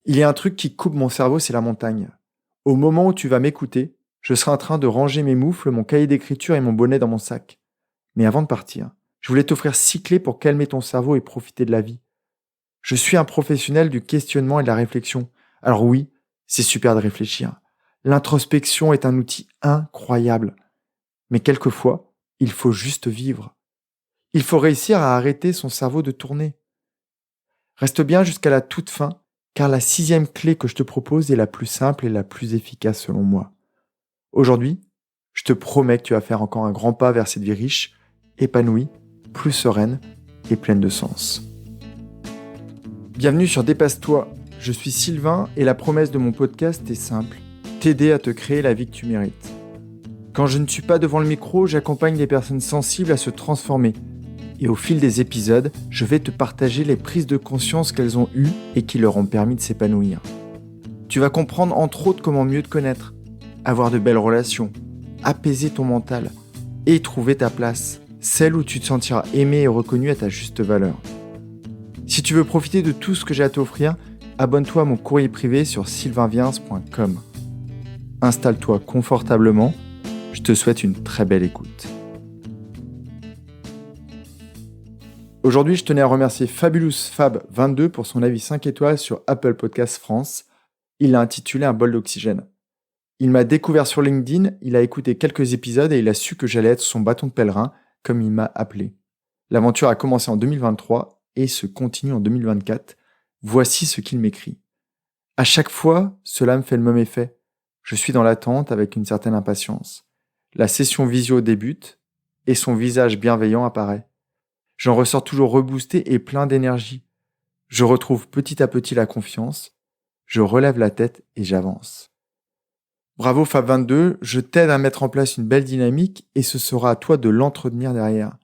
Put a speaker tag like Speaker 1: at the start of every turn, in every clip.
Speaker 1: Il y a un truc qui coupe mon cerveau, c'est la montagne. Au moment où tu vas m'écouter, je serai en train de ranger mes moufles, mon cahier d'écriture et mon bonnet dans mon sac. Mais avant de partir, je voulais t'offrir 6 clés pour calmer ton cerveau et profiter de la vie. Je suis un professionnel du questionnement et de la réflexion. Alors oui, c'est super de réfléchir. L'introspection est un outil incroyable. Mais quelquefois, il faut juste vivre. Il faut réussir à arrêter son cerveau de tourner. Reste bien jusqu'à la toute fin, car la 6e clé que je te propose est la plus simple et la plus efficace selon moi. Aujourd'hui, je te promets que tu vas faire encore un grand pas vers cette vie riche, épanouie, plus sereine et pleine de sens. Bienvenue sur Dépasse-toi, je suis Sylvain et la promesse de mon podcast est simple, t'aider à te créer la vie que tu mérites. Quand je ne suis pas devant le micro, j'accompagne les personnes sensibles à se transformer. Et au fil des épisodes, je vais te partager les prises de conscience qu'elles ont eues et qui leur ont permis de s'épanouir. Tu vas comprendre entre autres comment mieux te connaître, avoir de belles relations, apaiser ton mental et trouver ta place, celle où tu te sentiras aimé et reconnu à ta juste valeur. Si tu veux profiter de tout ce que j'ai à t'offrir, abonne-toi à mon courrier privé sur sylvainviens.com. Installe-toi confortablement, je te souhaite une très belle écoute. Aujourd'hui, je tenais à remercier FabulousFab22 pour son avis 5 étoiles sur Apple Podcasts France. Il l'a intitulé Un bol d'oxygène. Il m'a découvert sur LinkedIn, il a écouté quelques épisodes et il a su que j'allais être son bâton de pèlerin, comme il m'a appelé. L'aventure a commencé en 2023 et se continue en 2024. Voici ce qu'il m'écrit. À chaque fois, cela me fait le même effet. Je suis dans l'attente avec une certaine impatience. La session visio débute et son visage bienveillant apparaît. J'en ressors toujours reboosté et plein d'énergie. Je retrouve petit à petit la confiance. Je relève la tête et j'avance. Bravo Fab22, je t'aide à mettre en place une belle dynamique et ce sera à toi de l'entretenir derrière.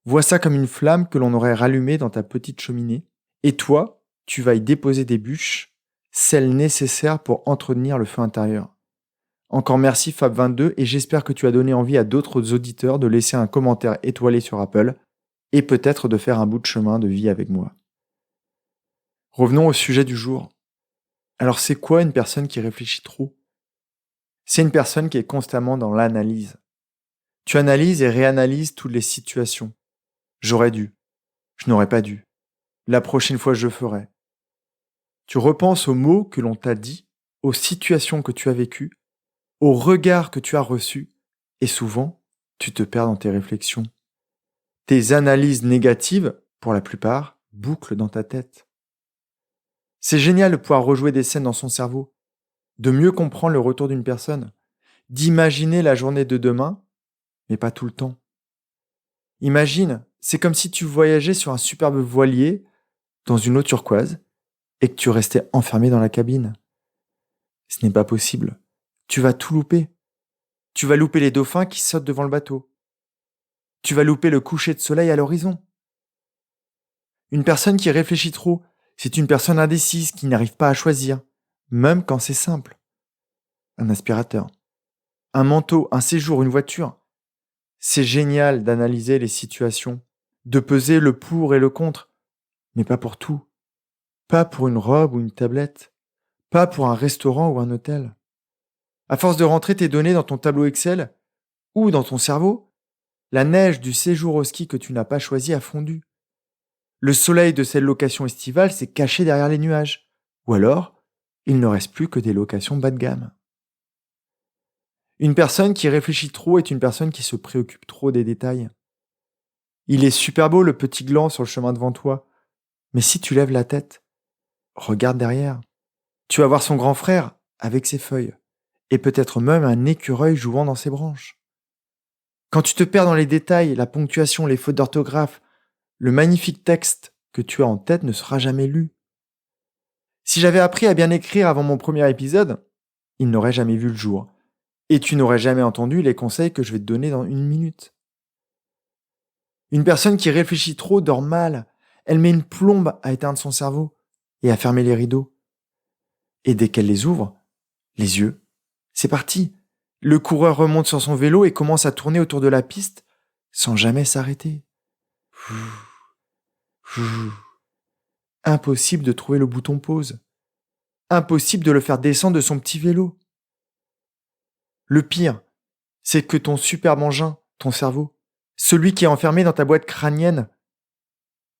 Speaker 1: Vois ça comme une flamme que l'on aurait rallumée dans ta petite cheminée et toi, tu vas y déposer des bûches, celles nécessaires pour entretenir le feu intérieur. Encore merci Fab22 et j'espère que tu as donné envie à d'autres auditeurs de laisser un commentaire étoilé sur Apple et peut-être de faire un bout de chemin de vie avec moi. Revenons au sujet du jour. Alors c'est quoi une personne qui réfléchit trop ? C'est une personne qui est constamment dans l'analyse. Tu analyses et réanalyses toutes les situations. J'aurais dû. Je n'aurais pas dû. La prochaine fois je ferai. Tu repenses aux mots que l'on t'a dit, aux situations que tu as vécues, aux regards que tu as reçus, et souvent, tu te perds dans tes réflexions. Tes analyses négatives, pour la plupart, bouclent dans ta tête. C'est génial de pouvoir rejouer des scènes dans son cerveau, de mieux comprendre le retour d'une personne, d'imaginer la journée de demain, mais pas tout le temps. Imagine, c'est comme si tu voyageais sur un superbe voilier dans une eau turquoise et que tu restais enfermé dans la cabine. Ce n'est pas possible. Tu vas tout louper. Tu vas louper les dauphins qui sautent devant le bateau. Tu vas louper le coucher de soleil à l'horizon. Une personne qui réfléchit trop, c'est une personne indécise qui n'arrive pas à choisir, même quand c'est simple. Un aspirateur, un manteau, un séjour, une voiture. C'est génial d'analyser les situations, de peser le pour et le contre, mais pas pour tout. Pas pour une robe ou une tablette, pas pour un restaurant ou un hôtel. À force de rentrer tes données dans ton tableau Excel ou dans ton cerveau, la neige du séjour au ski que tu n'as pas choisi a fondu. Le soleil de cette location estivale s'est caché derrière les nuages. Ou alors, il ne reste plus que des locations bas de gamme. Une personne qui réfléchit trop est une personne qui se préoccupe trop des détails. Il est super beau le petit gland sur le chemin devant toi, mais si tu lèves la tête, regarde derrière. Tu vas voir son grand frère avec ses feuilles, et peut-être même un écureuil jouant dans ses branches. Quand tu te perds dans les détails, la ponctuation, les fautes d'orthographe, le magnifique texte que tu as en tête ne sera jamais lu. Si j'avais appris à bien écrire avant mon premier épisode, il n'aurait jamais vu le jour. Et tu n'aurais jamais entendu les conseils que je vais te donner dans 1 minute. Une personne qui réfléchit trop dort mal. Elle met une plombe à éteindre son cerveau et à fermer les rideaux. Et dès qu'elle les ouvre, les yeux, c'est parti. Le coureur remonte sur son vélo et commence à tourner autour de la piste sans jamais s'arrêter. Impossible de trouver le bouton pause. Impossible de le faire descendre de son petit vélo. Le pire, c'est que ton superbe engin, ton cerveau, celui qui est enfermé dans ta boîte crânienne,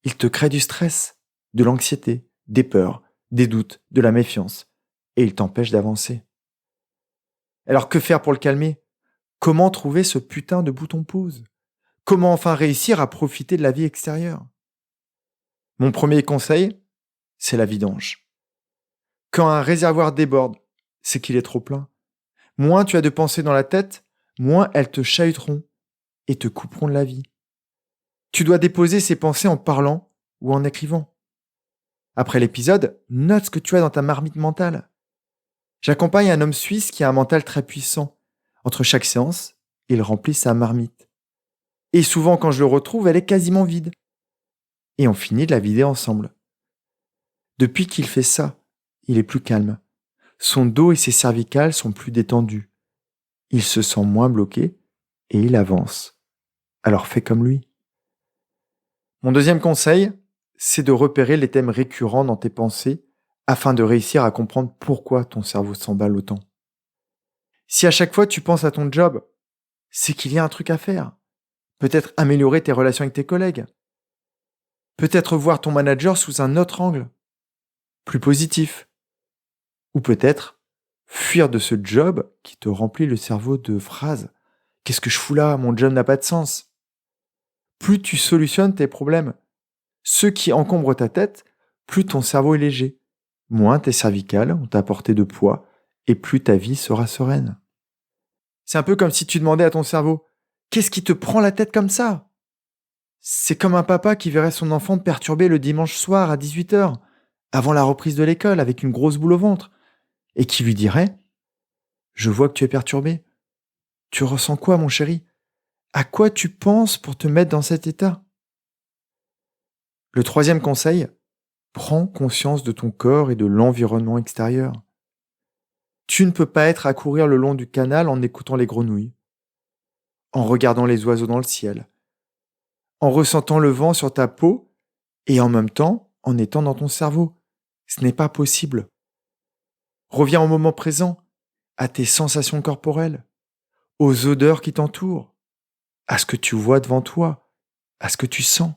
Speaker 1: il te crée du stress, de l'anxiété, des peurs, des doutes, de la méfiance, et il t'empêche d'avancer. Alors que faire pour le calmer? Comment trouver ce putain de bouton pause? Comment enfin réussir à profiter de la vie extérieure? Mon premier conseil, c'est la vidange. Quand un réservoir déborde, c'est qu'il est trop plein. Moins tu as de pensées dans la tête, moins elles te chahuteront et te couperont de la vie. Tu dois déposer ces pensées en parlant ou en écrivant. Après l'épisode, note ce que tu as dans ta marmite mentale. J'accompagne un homme suisse qui a un mental très puissant. Entre chaque séance, il remplit sa marmite. Et souvent, quand je le retrouve, elle est quasiment vide. Et on finit de la vider ensemble. Depuis qu'il fait ça, il est plus calme. Son dos et ses cervicales sont plus détendus. Il se sent moins bloqué et il avance. Alors fais comme lui. Mon deuxième conseil, c'est de repérer les thèmes récurrents dans tes pensées afin de réussir à comprendre pourquoi ton cerveau s'emballe autant. Si à chaque fois tu penses à ton job, c'est qu'il y a un truc à faire. Peut-être améliorer tes relations avec tes collègues. Peut-être voir ton manager sous un autre angle, plus positif. Ou peut-être fuir de ce job qui te remplit le cerveau de phrases. Qu'est-ce que je fous là? Mon job n'a pas de sens. Plus tu solutionnes tes problèmes, ceux qui encombrent ta tête, plus ton cerveau est léger, moins tes cervicales ont à portée de poids et plus ta vie sera sereine. C'est un peu comme si tu demandais à ton cerveau: qu'est-ce qui te prend la tête comme ça? C'est comme un papa qui verrait son enfant perturbé le dimanche soir à 18h, avant la reprise de l'école avec une grosse boule au ventre, et qui lui dirait: je vois que tu es perturbé. Tu ressens quoi, mon chéri? À quoi tu penses pour te mettre dans cet état? Le troisième conseil, prends conscience de ton corps et de l'environnement extérieur. Tu ne peux pas être à courir le long du canal en écoutant les grenouilles, en regardant les oiseaux dans le ciel, en ressentant le vent sur ta peau et en même temps en étant dans ton cerveau. Ce n'est pas possible. Reviens au moment présent, à tes sensations corporelles, aux odeurs qui t'entourent, à ce que tu vois devant toi, à ce que tu sens.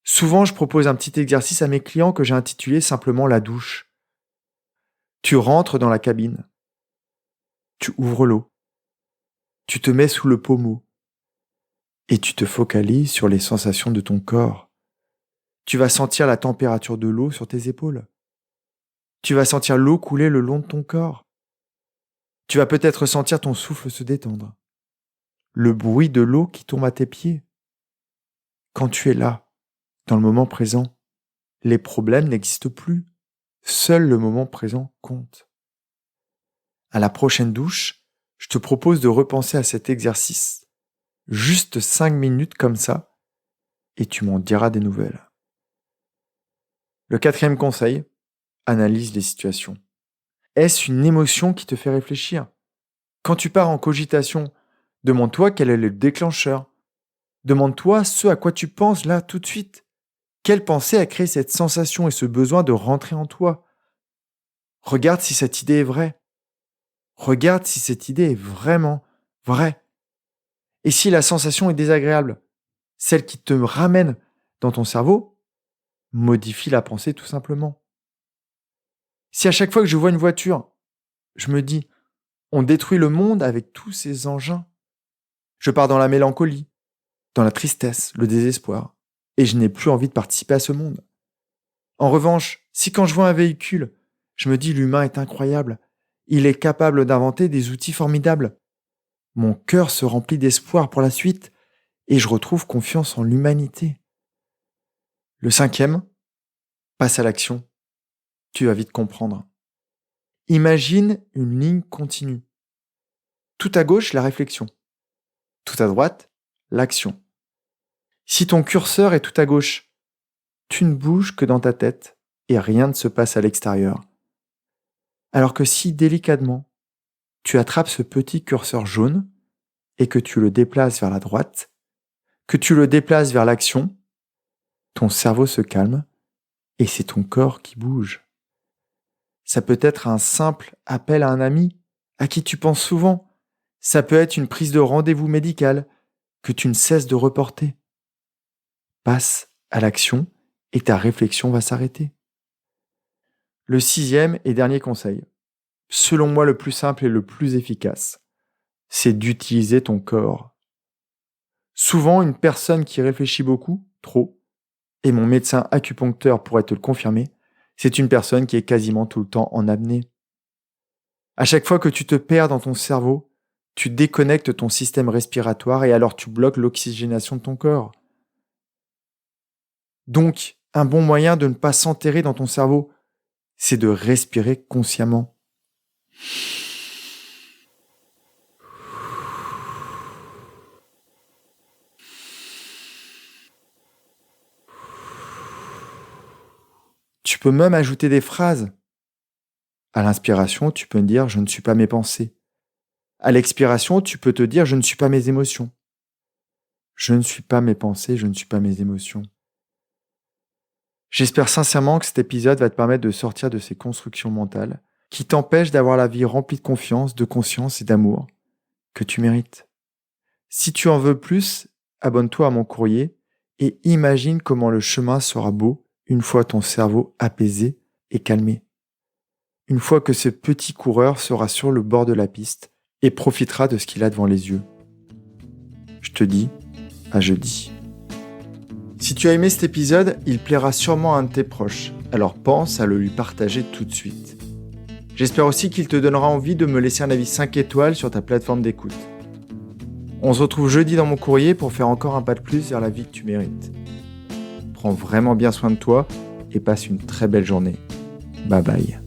Speaker 1: Souvent, je propose un petit exercice à mes clients que j'ai intitulé simplement la douche. Tu rentres dans la cabine, tu ouvres l'eau, tu te mets sous le pommeau et tu te focalises sur les sensations de ton corps. Tu vas sentir la température de l'eau sur tes épaules. Tu vas sentir l'eau couler le long de ton corps. Tu vas peut-être sentir ton souffle se détendre. Le bruit de l'eau qui tombe à tes pieds. Quand tu es là, dans le moment présent, les problèmes n'existent plus. Seul le moment présent compte. À la prochaine douche, je te propose de repenser à cet exercice. Juste 5 minutes comme ça, et tu m'en diras des nouvelles. Le quatrième conseil, analyse les situations. Est-ce une émotion qui te fait réfléchir? Quand tu pars en cogitation, demande-toi quel est le déclencheur. Demande-toi ce à quoi tu penses là tout de suite. Quelle pensée a créé cette sensation et ce besoin de rentrer en toi? Regarde si cette idée est vraie. Regarde si cette idée est vraiment vraie. Et si la sensation est désagréable, celle qui te ramène dans ton cerveau, modifie la pensée tout simplement. Si à chaque fois que je vois une voiture, je me dis: on détruit le monde avec tous ces engins, je pars dans la mélancolie, dans la tristesse, le désespoir, et je n'ai plus envie de participer à ce monde. En revanche, si quand je vois un véhicule, je me dis: l'humain est incroyable, il est capable d'inventer des outils formidables, mon cœur se remplit d'espoir pour la suite et je retrouve confiance en l'humanité. Le cinquième, passe à l'action. Tu vas vite comprendre. Imagine une ligne continue. Tout à gauche, la réflexion. Tout à droite, l'action. Si ton curseur est tout à gauche, tu ne bouges que dans ta tête et rien ne se passe à l'extérieur. Alors que si délicatement, tu attrapes ce petit curseur jaune et que tu le déplaces vers la droite, que tu le déplaces vers l'action, ton cerveau se calme et c'est ton corps qui bouge. Ça peut être un simple appel à un ami à qui tu penses souvent. Ça peut être une prise de rendez-vous médical que tu ne cesses de reporter. Passe à l'action et ta réflexion va s'arrêter. Le 6e et dernier conseil, selon moi le plus simple et le plus efficace, c'est d'utiliser ton corps. Souvent, une personne qui réfléchit beaucoup, trop, et mon médecin acupuncteur pourrait te le confirmer, c'est une personne qui est quasiment tout le temps en apnée. À chaque fois que tu te perds dans ton cerveau, tu déconnectes ton système respiratoire et alors tu bloques l'oxygénation de ton corps. Donc, un bon moyen de ne pas s'enterrer dans ton cerveau, c'est de respirer consciemment. Tu peux même ajouter des phrases. À l'inspiration, tu peux me dire « je ne suis pas mes pensées ». À l'expiration, tu peux te dire « je ne suis pas mes émotions ». Je ne suis pas mes pensées, je ne suis pas mes émotions. J'espère sincèrement que cet épisode va te permettre de sortir de ces constructions mentales qui t'empêchent d'avoir la vie remplie de confiance, de conscience et d'amour que tu mérites. Si tu en veux plus, abonne-toi à mon courrier et imagine comment le chemin sera beau une fois ton cerveau apaisé et calmé. Une fois que ce petit coureur sera sur le bord de la piste et profitera de ce qu'il a devant les yeux. Je te dis à jeudi. Si tu as aimé cet épisode, il plaira sûrement à un de tes proches, alors pense à le lui partager tout de suite. J'espère aussi qu'il te donnera envie de me laisser un avis 5 étoiles sur ta plateforme d'écoute. On se retrouve jeudi dans mon courrier pour faire encore un pas de plus vers la vie que tu mérites. Prends vraiment bien soin de toi et passe une très belle journée. Bye bye.